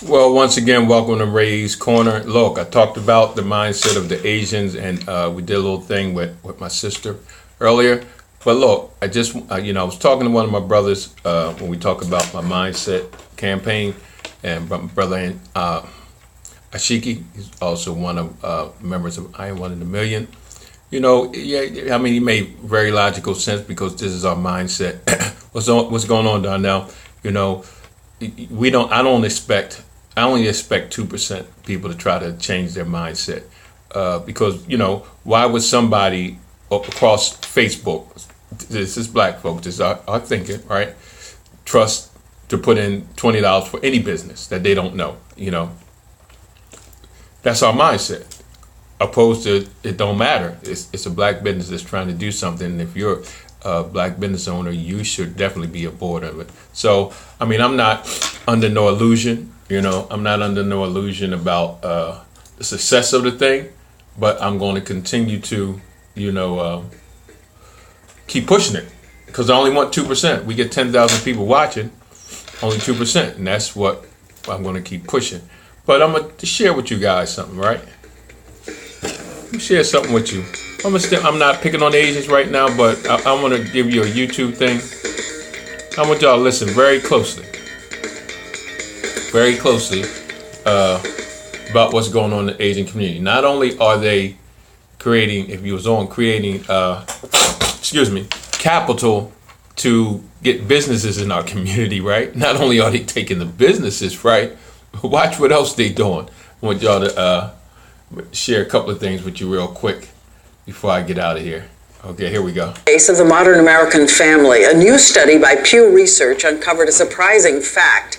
Well, once again, welcome to Ray's Corner. Look, I talked about the mindset of the Asians, and we did a little thing with my sister earlier. But look, I just, I was talking to one of my brothers when we talk about my mindset campaign, and my brother Ashiki, he's also one of members of I Am One in a Million. Yeah, I mean, he made very logical sense because this is our mindset. What's going on, Donnell? I only expect 2% people to try to change their mindset. Because, why would somebody across Facebook, this is black folks, this is our thinking, right? Trust to put in $20 for any business that they don't know, That's our mindset. Opposed to, it don't matter. It's a black business that's trying to do something. And if you're a black business owner, you should definitely be aboard of it. So, I mean, I'm not under no illusion, I'm not under no illusion about the success of the thing, but I'm going to continue to, keep pushing it because I only want 2%. We get 10,000 people watching, only 2%. And that's what I'm going to keep pushing. But I'm going to share with you guys something, right? Let me share something with you. I'm not picking on the Asians right now, but I want to give you a YouTube thing. I want y'all to listen very closely about what's going on in the Asian community. Not only are they creating capital to get businesses in our community, right? Not only are they taking the businesses, right? Watch what else they doing. I want y'all to share a couple of things with you real quick before I get out of here. Okay, here we go. Case of the modern American family. A new study by Pew Research uncovered a surprising fact.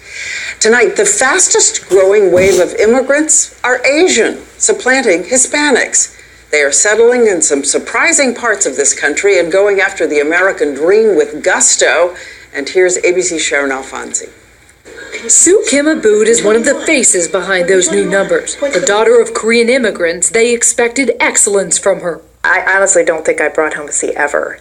Tonight, the fastest growing wave of immigrants are Asian, supplanting Hispanics. They are settling in some surprising parts of this country and going after the American dream with gusto. And here's ABC's Sharon Alfonsi. Sue Kim Abood is one of the faces behind those new numbers. The daughter of Korean immigrants, they expected excellence from her. I honestly don't think I brought home a C ever.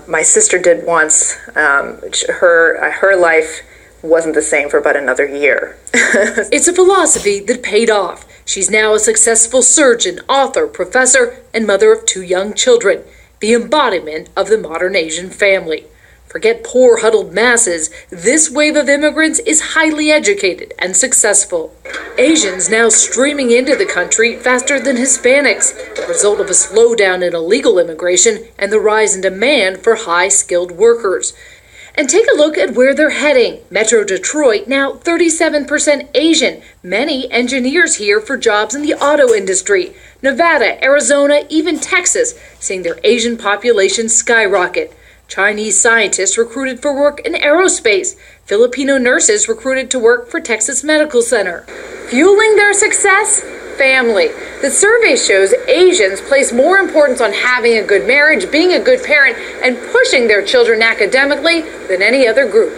My sister did once. Her life wasn't the same for about another year. It's a philosophy that paid off. She's now a successful surgeon, author, professor, and mother of 2 young children, the embodiment of the modern Asian family. Forget poor, huddled masses. This wave of immigrants is highly educated and successful. Asians now streaming into the country faster than Hispanics, the result of a slowdown in illegal immigration and the rise in demand for high-skilled workers. And take a look at where they're heading. Metro Detroit, now 37% Asian. Many engineers here for jobs in the auto industry. Nevada, Arizona, even Texas, seeing their Asian population skyrocket. Chinese scientists recruited for work in aerospace. Filipino nurses recruited to work for Texas Medical Center. Fueling their success? Family. The survey shows Asians place more importance on having a good marriage, being a good parent, and pushing their children academically than any other group.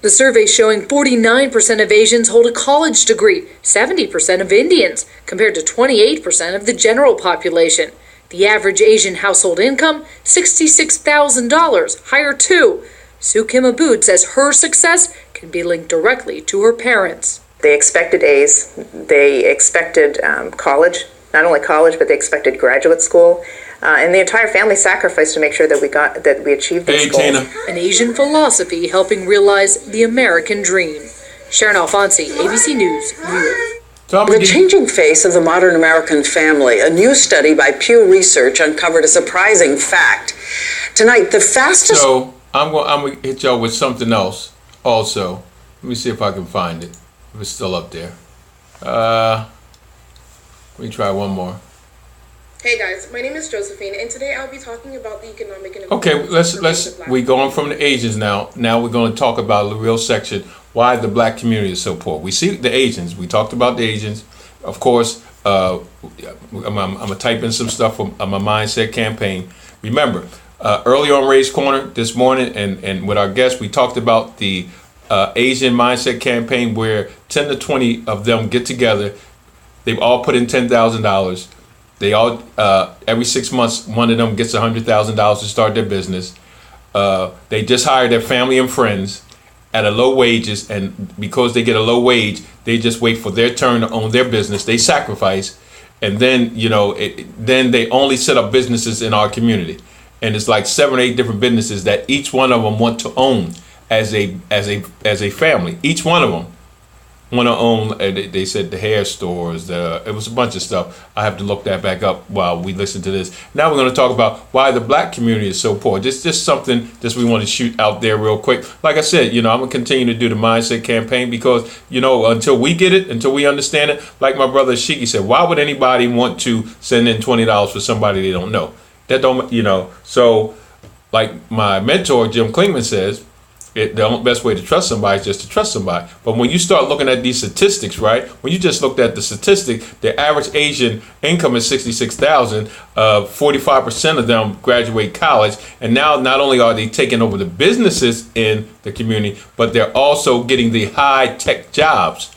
The survey showing 49% of Asians hold a college degree, 70% of Indians, compared to 28% of the general population. The average Asian household income, $66,000, higher too. Sue Kim Abood says her success can be linked directly to her parents. They expected A's. They expected college, not only college, but they expected graduate school. And the entire family sacrificed to make sure that we achieved these goals. Tina. An Asian philosophy helping realize the American dream. Sharon Alfonsi, ABC News, New York. The changing face of the modern American family. A new study by Pew Research uncovered a surprising fact. Tonight, the fastest... So, I'm going to hit y'all with something else also. Let me see if I can find it. If it's still up there. Let me try one more. Hey guys, my name is Josephine, and today I'll be talking about the economic and... Okay, we're going from the Asians now. Now we're going to talk about the real section, why the black community is so poor. We see the Asians. We talked about the Asians. Of course, I'm going to type in some stuff from my mindset campaign. Remember, early on Ray's Corner this morning and with our guests, we talked about the Asian mindset campaign where 10 to 20 of them get together. They've all put in $10,000. They all, every 6 months, one of them gets $100,000 to start their business. They just hired their family and friends, at a low wages, and because they get a low wage, they just wait for their turn to own their business. They sacrifice, and then then they only set up businesses in our community, and it's like 7 or 8 different businesses that each one of them want to own as a family. Each one of them want to own. They said the hair stores. It was a bunch of stuff. I have to look that back up while we listen to this. Now we're going to talk about why the black community is so poor. Just something that we want to shoot out there real quick. Like I said, I'm going to continue to do the mindset campaign because, until we get it, until we understand it, like my brother Shiki said, why would anybody want to send in $20 for somebody they don't know? That don't, so like my mentor, Jim Klingman says, the best way to trust somebody is just to trust somebody. But when you start looking at these statistics, right? When you just looked at the statistic, the average Asian income is $66,000. 45% of them graduate college, and now not only are they taking over the businesses in the community, but they're also getting the high tech jobs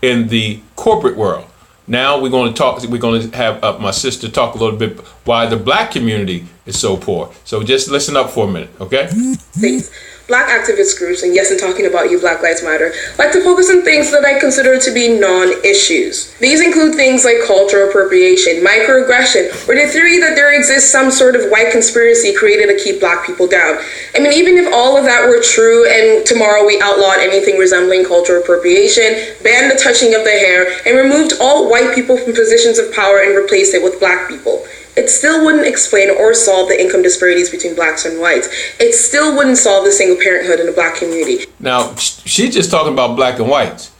in the corporate world. Now we're going to have my sister talk a little bit why the black community is so poor. So just listen up for a minute, okay? Thanks. Black activist groups, and yes, I'm talking about you, Black Lives Matter, like to focus on things that I consider to be non-issues. These include things like cultural appropriation, microaggression, or the theory that there exists some sort of white conspiracy created to keep black people down. I mean, even if all of that were true and tomorrow we outlawed anything resembling cultural appropriation, banned the touching of the hair, and removed all white people from positions of power and replaced it with black people, it still wouldn't explain or solve the income disparities between blacks and whites. It still wouldn't solve the single parenthood in the black community. Now, she's just talking about black and whites.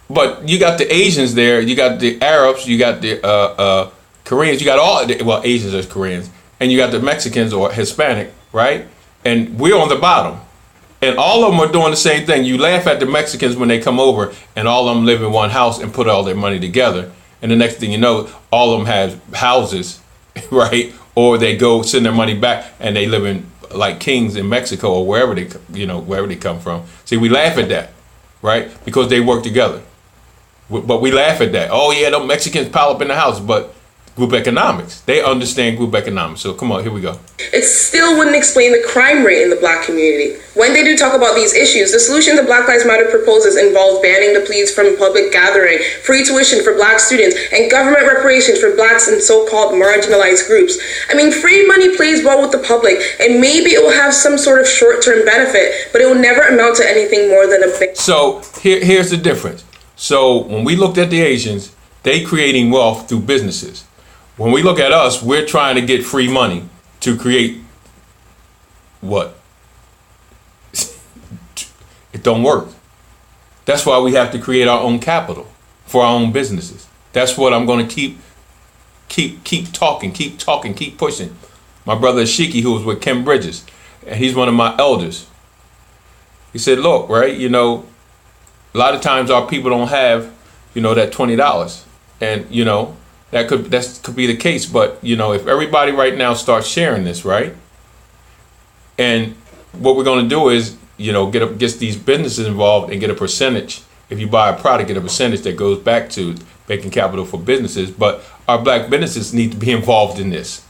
But you got the Asians there, you got the Arabs, you got the Koreans, you got Asians are Koreans, and you got the Mexicans or Hispanic, right? And we're on the bottom. And all of them are doing the same thing. You laugh at the Mexicans when they come over and all of them live in one house and put all their money together. And the next thing you know, all of them have houses, right? Or they go send their money back and they live in like kings in Mexico or wherever they come from. See, we laugh at that, right? Because they work together. But we laugh at that. Oh yeah, the Mexicans pile up in the house, but group economics. They understand group economics. So come on, here we go. It still wouldn't explain the crime rate in the black community. When they do talk about these issues, the solution that Black Lives Matter proposes involves banning the pleas from public gathering, free tuition for black students, and government reparations for blacks and so-called marginalized groups. I mean, free money plays well with the public, and maybe it will have some sort of short-term benefit, but it will never amount to anything more than a big... So here's the difference. So when we looked at the Asians, they creating wealth through businesses. When we look at us, we're trying to get free money to create what? It don't work. That's why we have to create our own capital for our own businesses. That's what I'm going to keep talking, keep pushing. My brother Shiki, who was with Ken Bridges, and he's one of my elders. He said, look, right, a lot of times our people don't have, that $20. And, that could be the case, but if everybody right now starts sharing this, right? And what we're going to do is, get these businesses involved and get a percentage. If you buy a product, get a percentage that goes back to making capital for businesses. But our black businesses need to be involved in this.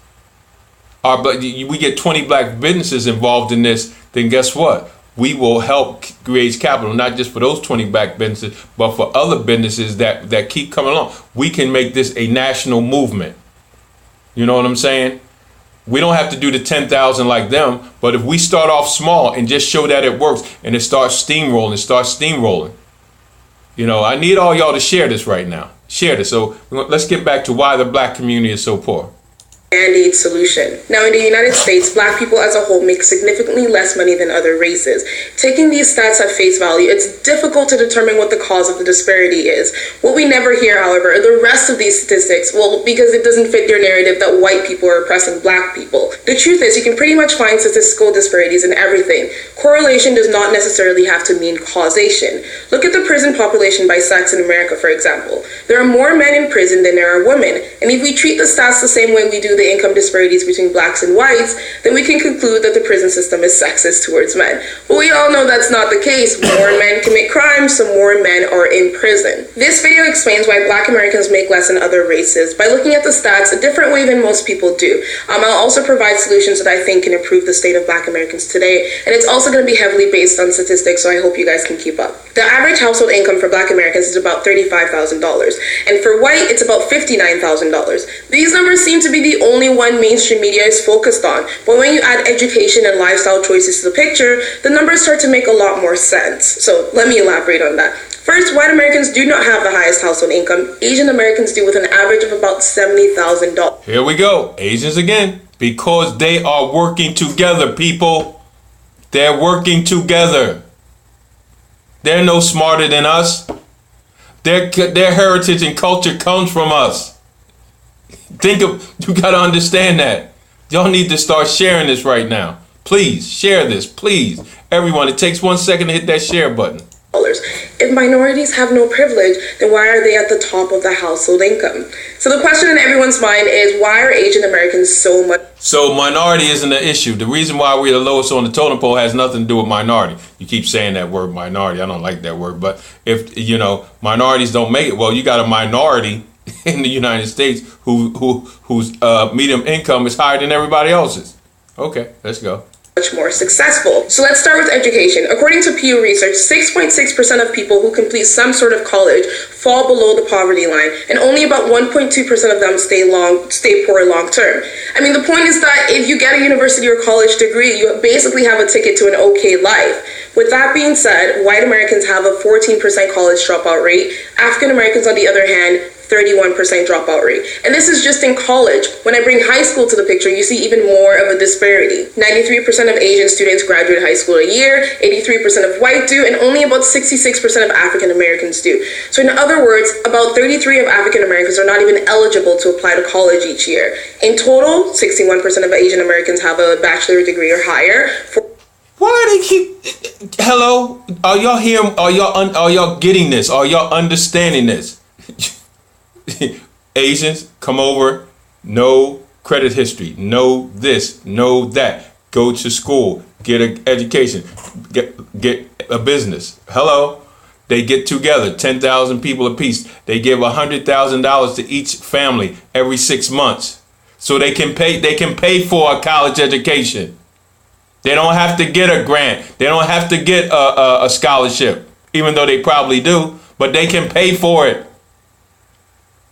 We get 20 black businesses involved in this, then guess what? We will help raise capital, not just for those 20 black businesses, but for other businesses that keep coming along. We can make this a national movement. You know what I'm saying? We don't have to do the 10,000 like them, but if we start off small and just show that it works and it starts steamrolling. I need all y'all to share this right now. Share this. So let's get back to why the black community is so poor. Band-aid solution. Now, in the United States, black people as a whole make significantly less money than other races. Taking these stats at face value, it's difficult to determine what the cause of the disparity is. What we never hear, however, are the rest of these statistics, because it doesn't fit your narrative that white people are oppressing black people. The truth is, you can pretty much find statistical disparities in everything. Correlation does not necessarily have to mean causation. Look at the prison population by sex in America, for example. There are more men in prison than there are women, and if we treat the stats the same way we do include the income disparities between blacks and whites, then we can conclude that the prison system is sexist towards men. But we all know that's not the case. More men commit crimes, so more men are in prison. This video explains why black Americans make less than other races by looking at the stats a different way than most people do. I'll also provide solutions that I think can improve the state of black Americans today, and it's also going to be heavily based on statistics, so I hope you guys can keep up. The average household income for black Americans is about $35,000, and for white, it's about $59,000. These numbers seem to be the only one mainstream media is focused on, but when you add education and lifestyle choices to the picture, the numbers start to make a lot more sense. So let me elaborate on that. First, white Americans do not have the highest household income. Asian Americans do, with an average of about $70,000. Here we go. Asians again. Because they are working together, people. They're working together. They're no smarter than us. Their heritage and culture comes from us. You got to understand that. Y'all need to start sharing this right now. Please share this, please. Everyone, it takes 1 second to hit that share button. If minorities have no privilege, then why are they at the top of the household income? So the question in everyone's mind is, why are Asian Americans so much? So minority isn't an issue. The reason why we're the lowest on the totem pole has nothing to do with minority. You keep saying that word minority. I don't like that word. But if, minorities don't make it, well, you got a minority in the United States whose median income is higher than everybody else's. Okay, let's go. Much more successful. So let's start with education. According to Pew Research, 6.6% of people who complete some sort of college fall below the poverty line, and only about 1.2% of them stay poor long term. I mean, the point is that if you get a university or college degree, you basically have a ticket to an okay life. With that being said, white Americans have a 14% college dropout rate. African Americans, on the other hand, 31% dropout rate. And this is just in college. When I bring high school to the picture, you see even more of a disparity. 93% of Asian students graduate high school a year, 83% of white do, and only about 66% of African Americans do. So in other words, about 33 of African Americans are not even eligible to apply to college each year. In total, 61% of Asian Americans have a bachelor's degree or higher. Why do they keep... Hello? Are y'all hearing? Are y'all getting this? Are y'all understanding this? Asians, come over, no credit history, no this, no that. Go to school, get an education, get a business. Hello? They get together, 10,000 people apiece. They give $100,000 to each family every 6 months, so they can pay for a college education. They don't have to get a grant. They don't have to get a scholarship, even though they probably do, but they can pay for it.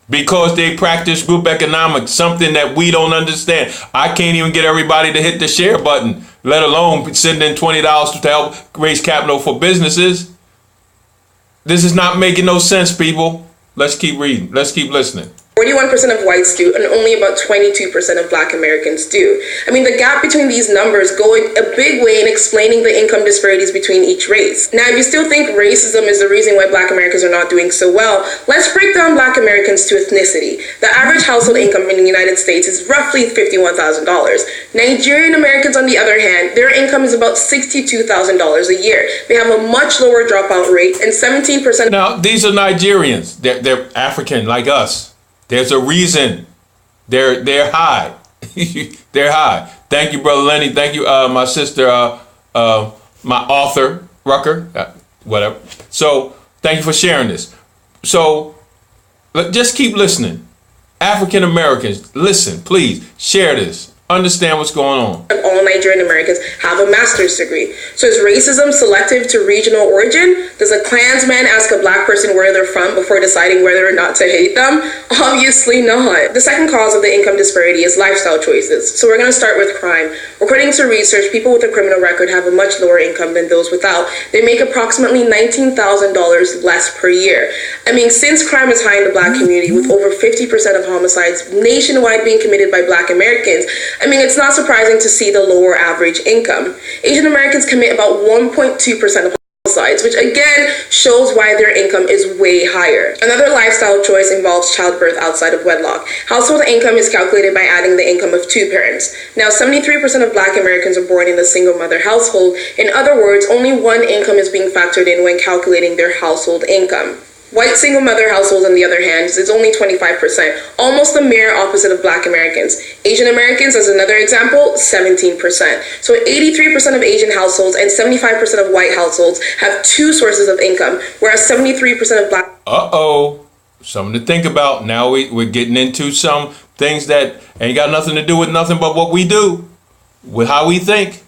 Because they practice group economics, something that we don't understand. I can't even get everybody to hit the share button, let alone send in $20 to help raise capital for businesses. This is not making no sense, people. Let's keep reading. Let's keep listening. 41% of whites do, and only about 22% of black Americans do. I mean, the gap between these numbers go a big way in explaining the income disparities between each race. Now, if you still think racism is the reason why black Americans are not doing so well, let's break down black Americans to ethnicity. The average household income in the United States is roughly $51,000. Nigerian Americans, on the other hand, their income is about $62,000 a year. They have a much lower dropout rate, and 17%... Now, these are Nigerians. They're African like us. There's a reason they're high. They're high. Thank you, Brother Lenny. Thank you, my sister, my author, Rucker, whatever. So thank you for sharing this. So just keep listening. African Americans, listen, please share this. Understand what's going on. All Nigerian Americans have a master's degree. So is racism selective to regional origin? Does a Klansman ask a black person where they're from before deciding whether or not to hate them? Obviously not. The second cause of the income disparity is lifestyle choices. So we're going to start with crime. According to research, people with a criminal record have a much lower income than those without. They make approximately $19,000 less per year. I mean, since crime is high in the black community, with over 50% of homicides nationwide being committed by black Americans, I mean, it's not surprising to see the lower average income. Asian Americans commit about 1.2% of homicides, which again shows why their income is way higher. Another lifestyle choice involves childbirth outside of wedlock. Household income is calculated by adding the income of two parents. Now, 73% of black Americans are born in a single mother household. In other words, only one income is being factored in when calculating their household income. White single mother households, on the other hand, is only 25%, almost the mirror opposite of Black Americans. Asian Americans, as another example, 17%. So 83% of Asian households and 75% of white households have two sources of income, whereas 73% of Black... Something to think about. Now we're getting into some things that ain't got nothing to do with nothing but what we do, with how we think.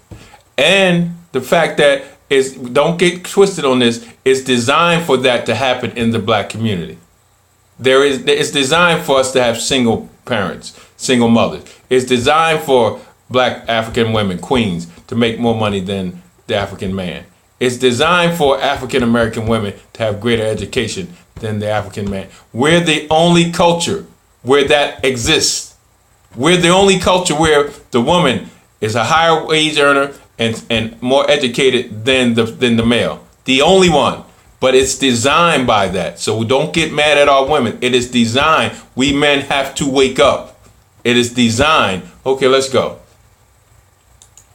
And the fact that don't get twisted on this, it's designed for that to happen in the Black community. It's designed for us to have single parents, single mothers. It's designed for Black African women, queens, to make more money than the African man. It's designed for African American women to have greater education than the African man. We're the only culture where that exists. We're the only culture where the woman is a higher wage earner and more educated than the male. The only one. But it's designed by that. So don't get mad at our women. It is designed. We men have to wake up. It is designed. Okay, let's go.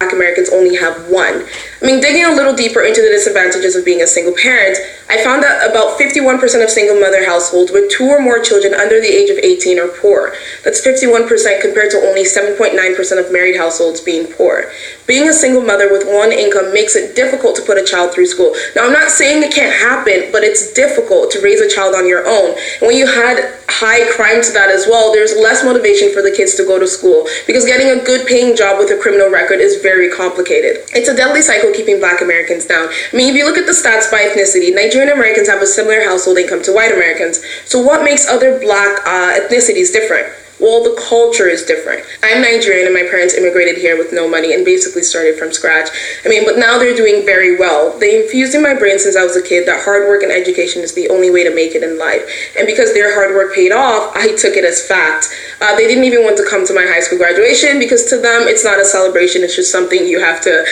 Black Americans only have one. I mean, digging a little deeper into the disadvantages of being a single parent, I found that about 51% of single mother households with two or more children under the age of 18 are poor. That's 51% compared to only 7.9% of married households being poor. Being a single mother with one income makes it difficult to put a child through school. Now, I'm not saying it can't happen, but it's difficult to raise a child on your own. And when you had high crime to that as well, there's less motivation for the kids to go to school because getting a good paying job with a criminal record is very complicated. It's a deadly cycle keeping Black Americans down. I mean, if you look at the stats by ethnicity, Nigerian Americans have a similar household income to white Americans. So what makes other Black ethnicities different? Well, the culture is different. I'm Nigerian and my parents immigrated here with no money and basically started from scratch. I mean, but now they're doing very well. They infused in my brain since I was a kid that hard work and education is the only way to make it in life. And because their hard work paid off, I took it as fact. They didn't even want to come to my high school graduation because to them, it's not a celebration. It's just something you have to,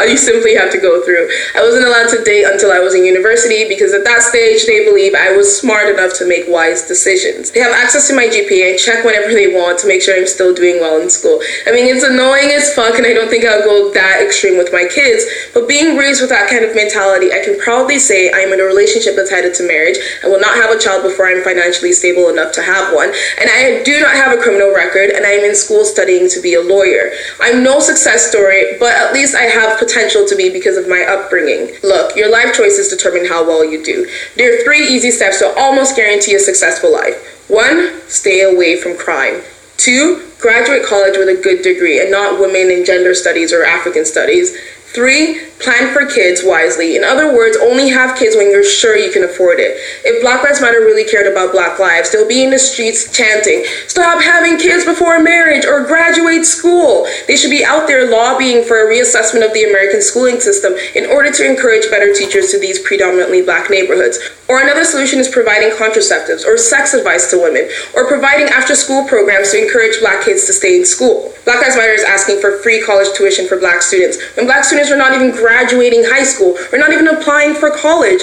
you simply have to go through. I wasn't allowed to date until I was in university because at that stage, they believe I was smart enough to make wise decisions. They have access to my GPA and check whenever they want to make sure I'm still doing well in school. I mean, it's annoying as fuck, and I don't think I'll go that extreme with my kids, but being raised with that kind of mentality, I can proudly say I'm in a relationship that's headed to marriage. I will not have a child before I'm financially stable enough to have one, and I do not have a criminal record, and I'm in school studying to be a lawyer. I'm no success story, but at least I have potential to be because of my upbringing. Look, your life choices determine how well you do. There are 3 easy steps to almost guarantee a successful life. 1, stay away from crime. 2, graduate college with a good degree and not women in gender studies or African studies. 3, plan for kids wisely. In other words, only have kids when you're sure you can afford it. If Black Lives Matter really cared about Black lives, they'll be in the streets chanting, "Stop having kids before marriage" or "graduate school." They should be out there lobbying for a reassessment of the American schooling system in order to encourage better teachers to these predominantly Black neighborhoods. Or another solution is providing contraceptives or sex advice to women, or providing after-school programs to encourage Black kids to stay in school. Black Lives Matter is asking for free college tuition for Black students, when Black students are not even graduating high school, or not even applying for college.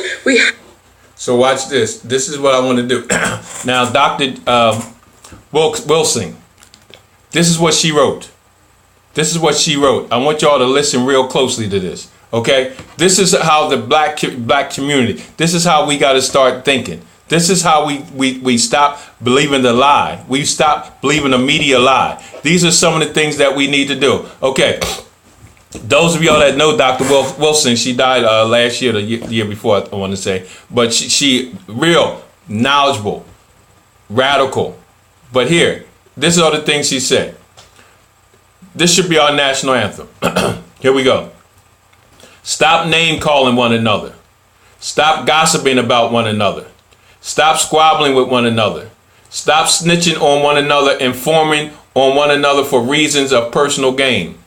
So watch this. This is what I want to do. Now, Dr. Wilson, this is what she wrote. This is what she wrote. I want y'all to listen real closely to this. Okay? This is how the black community, this is how we got to start thinking. This is how we stop believing the lie. We stop believing the media lie. These are some of the things that we need to do. Okay. Those of y'all that know Dr. Wilson, she died last year, the year before, I want to say. But she real knowledgeable, radical. But here, this is all the things she said. This should be our national anthem. Here we go. Stop name calling one another. Stop gossiping about one another. Stop squabbling with one another. Stop snitching on one another, informing on one another for reasons of personal gain.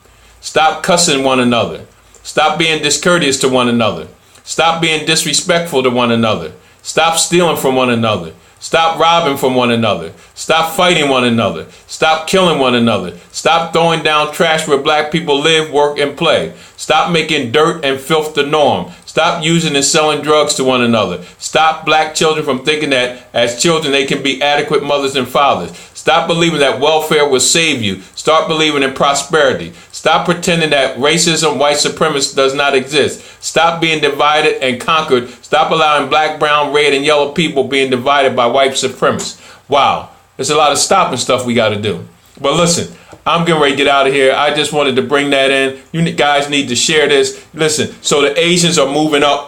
Stop cussing one another. Stop being discourteous to one another. Stop being disrespectful to one another. Stop stealing from one another. Stop robbing from one another. Stop fighting one another. Stop killing one another. Stop throwing down trash where Black people live, work, and play. Stop making dirt and filth the norm. Stop using and selling drugs to one another. Stop Black children from thinking that as children they can be adequate mothers and fathers. Stop Stop believing that welfare will save you. Start believing in prosperity. Stop pretending that racism, white supremacy does not exist. Stop being divided and conquered. Stop allowing black, brown, red, and yellow people being divided by white supremacists. Wow, there's a lot of stopping stuff we got to do. But listen, I'm getting ready to get out of here. I just wanted to bring that in. You guys need to share this. Listen, so the Asians are moving up.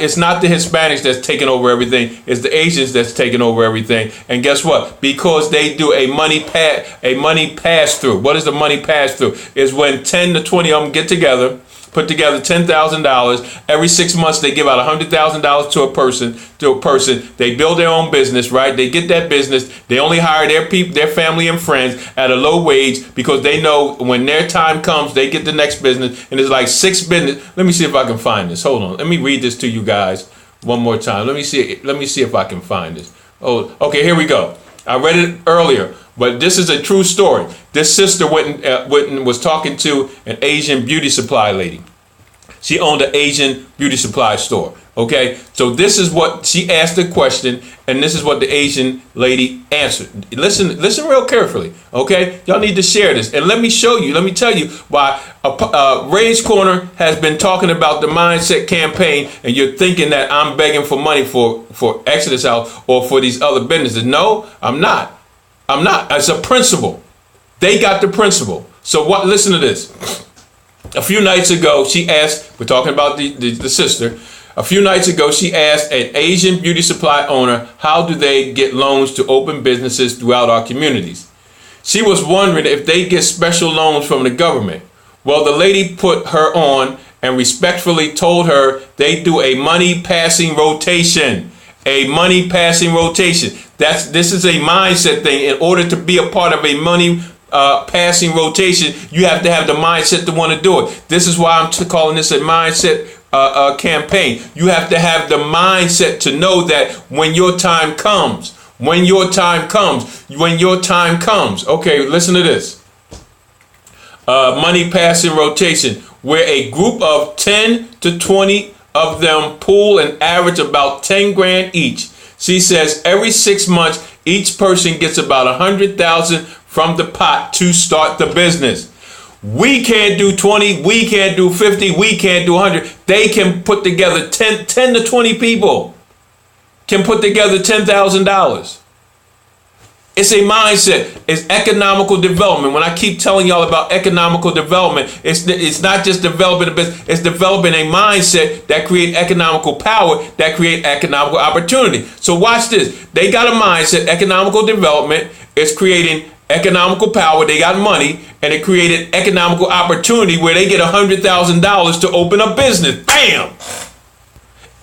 It's not the Hispanics that's taking over everything. It's the Asians that's taking over everything. And guess what? Because they do a money pass through. What is the money pass through? Is when 10 to 20 of them get together, put together $10,000. Every 6 months, they give out $100,000 to a person. They build their own business, right? They get that business. They only hire their people, their family and friends at a low wage because they know when their time comes, they get the next business. And it's like 6 business. Let me see if I can find this. Hold on. Let me read this to you guys one more time. Let me see if I can find this. Oh, okay. Here we go. I read it earlier. But this is a true story. This sister went and was talking to an Asian beauty supply lady. She owned an Asian beauty supply store. Okay, so this is what she asked the question, and this is what the Asian lady answered. Listen real carefully. Okay, y'all need to share this, and let me show you. Let me tell you why Ray's Corner has been talking about the mindset campaign, and you're thinking that I'm begging for money for Exodus House or for these other businesses. No, I'm not. It's a principle. They got the principle. So what? Listen to this. A few nights ago, she asked, we're talking about the sister. A few nights ago, she asked an Asian beauty supply owner, how do they get loans to open businesses throughout our communities? She was wondering if they get special loans from the government. Well, the lady put her on and respectfully told her they do a money passing rotation. A money passing rotation. This is a mindset thing. In order to be a part of a money passing rotation, you have to have the mindset to want to do it. This is why I'm calling this a mindset campaign. You have to have the mindset to know that when your time comes, okay, listen to this. Money passing rotation, where a group of 10 to 20 of them pool and average about 10 grand each. She says every 6 months, each person gets about 100,000 from the pot to start the business. We can't do 20, we can't do 50, we can't do 100. They can put together 10 to 20 people can put together $10,000. It's a mindset. It's economical development. When I keep telling y'all about economical development, it's not just developing a business. It's developing a mindset that create economical power, that create economical opportunity. So watch this. They got a mindset. Economical development is creating economical power. They got money, and it created economical opportunity where they get $100,000 to open a business. Bam!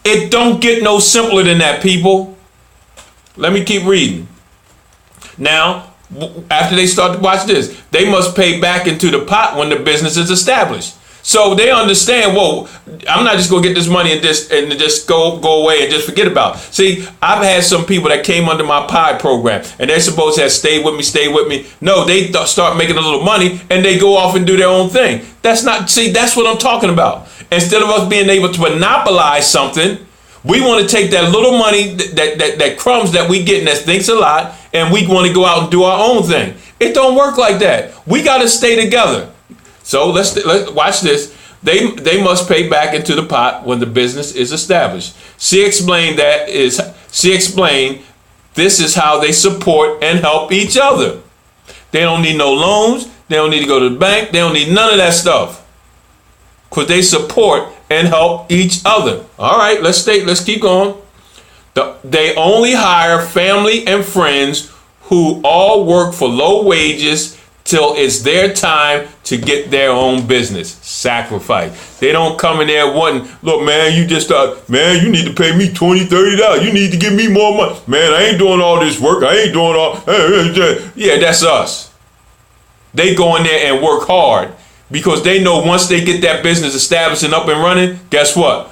It don't get no simpler than that, people. Let me keep reading. Now, after they start to watch this, they must pay back into the pot when the business is established. So they understand, whoa, I'm not just going to get this money and just go away and just forget about it. See, I've had some people that came under my PI program, and they're supposed to have stay with me. No, they start making a little money, and they go off and do their own thing. That's what I'm talking about. Instead of us being able to monopolize something, we want to take that little money, that crumbs that we get and that thinks a lot, and we want to go out and do our own thing. It don't work like that. We got to stay together. So let's watch this. They must pay back into the pot when the business is established. She explained this is how they support and help each other. They don't need no loans. They don't need to go to the bank. They don't need none of that stuff. Because they support and help each other. All right, let's keep going. They only hire family and friends who all work for low wages till it's their time to get their own business. Sacrifice. They don't come in there wanting, look, man, you need to pay me $20, $30. You need to give me more money. Man, I ain't doing all this work. I ain't doing all. Yeah, that's us. They go in there and work hard because they know once they get that business established and up and running, guess what?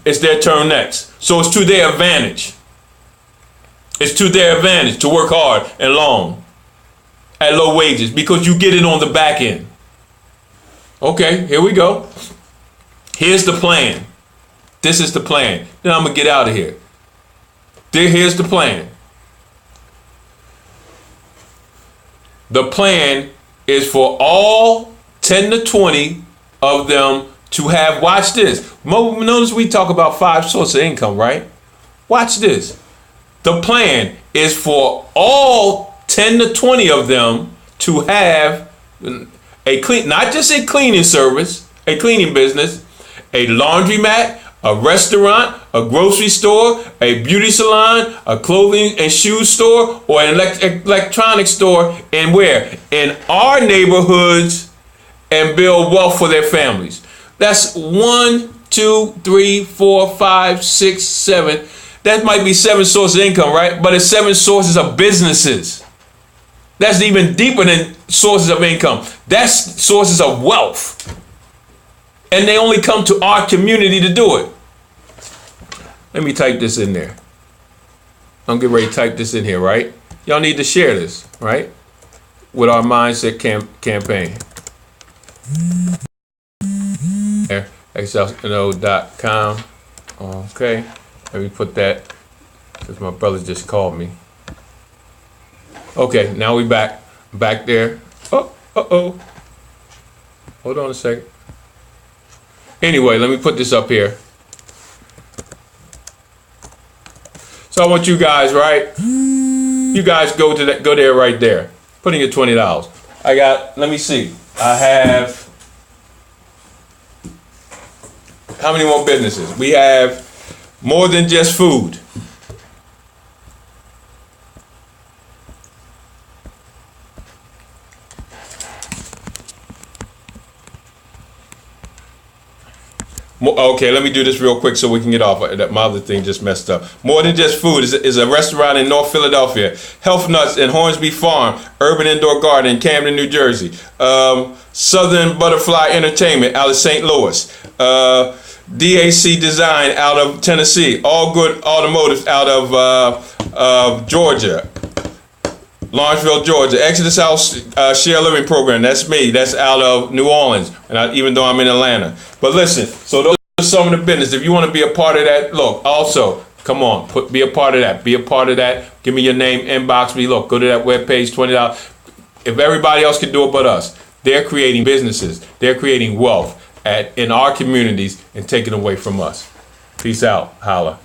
It's their turn next. So it's to their advantage. It's to their advantage to work hard and long at low wages because you get it on the back end. Okay, here we go. Here's the plan. This is the plan. Then I'm going to get out of here. Here's the plan. The plan is for all 10 to 20 of them to have, watch this. Notice we talk about 5 sources of income, right? Watch this. The plan is for all 10 to 20 of them to have not just a cleaning service, a cleaning business, a laundromat, a restaurant, a grocery store, a beauty salon, a clothing and shoe store, or an electronics store, and where? In our neighborhoods, and build wealth for their families. That's 1, 2, 3, 4, 5, 6, 7. That might be 7 sources of income, right? But it's 7 sources of businesses. That's even deeper than sources of income. That's sources of wealth. And they only come to our community to do it. Let me type this in there. I'm getting ready to type this in here, right? Y'all need to share this, right? With our mindset campaign. xlno.com. Okay. Let me put that, because my brother just called me. Okay, now we back there. Oh. Hold on a second. Anyway, let me put this up here. So I want you guys, right? You guys go there right there. Put in your $20. let me see. I have, how many more businesses? We have more than just food. Okay, let me do this real quick so we can get off. My other thing just messed up. More than just food is a restaurant in North Philadelphia. Health Nuts in Hornsby Farm, Urban Indoor Garden in Camden, New Jersey. Southern Butterfly Entertainment out of St. Louis. DAC Design out of Tennessee. All Good Automotive out of Georgia. Lawrenceville, Georgia. Exodus House Share Living Program. That's me. That's out of New Orleans, and even though I'm in Atlanta. But listen, so those are some of the business. If you want to be a part of that, look, also, come on, be a part of that. Be a part of that. Give me your name, inbox me. Look, go to that webpage, $20. If everybody else can do it but us, they're creating businesses. They're creating wealth in our communities and taking away from us. Peace out. Holla.